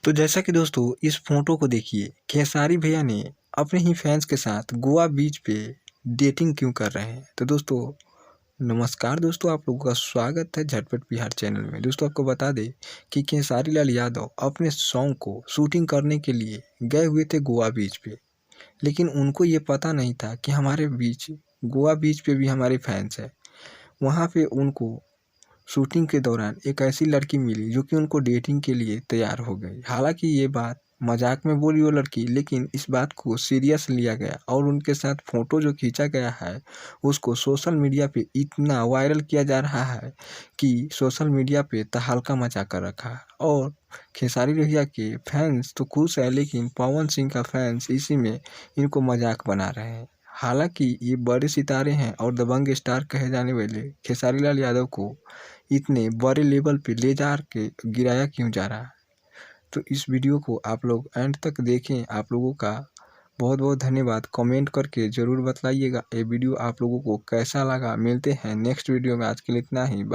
तो जैसा कि दोस्तों इस फोटो को देखिए, खेसारी भैया ने अपने ही फैंस के साथ गोवा बीच पे डेटिंग क्यों कर रहे हैं। तो दोस्तों नमस्कार दोस्तों, आप लोगों का स्वागत है झटपट बिहार चैनल में। दोस्तों आपको बता दें कि खेसारी लाल यादव अपने सॉन्ग को शूटिंग करने के लिए गए हुए थे गोवा बीच पे, लेकिन उनको ये पता नहीं था कि हमारे बीच गोवा बीच पे भी हमारे फैंस हैं। वहाँ पे उनको शूटिंग के दौरान एक ऐसी लड़की मिली जो कि उनको डेटिंग के लिए तैयार हो गई। हालांकि ये बात मजाक में बोली वो लड़की, लेकिन इस बात को सीरियस लिया गया और उनके साथ फ़ोटो जो खींचा गया है उसको सोशल मीडिया पे इतना वायरल किया जा रहा है कि सोशल मीडिया पे तहलका मचा कर रखा है। और खेसारी भैया के फैंस तो खुश है, लेकिन पवन सिंह का फैंस इसी में इनको मजाक बना रहे हैं। हालांकि ये बड़े सितारे हैं और दबंग स्टार कहे जाने वाले खेसारी लाल यादव को इतने बड़े लेवल पे ले जा के गिराया क्यों जा रहा है। तो इस वीडियो को आप लोग एंड तक देखें। आप लोगों का बहुत बहुत धन्यवाद। कमेंट करके ज़रूर बतलाइएगा ये वीडियो आप लोगों को कैसा लगा। मिलते हैं नेक्स्ट वीडियो में, आज के लिए इतना ही। बाय।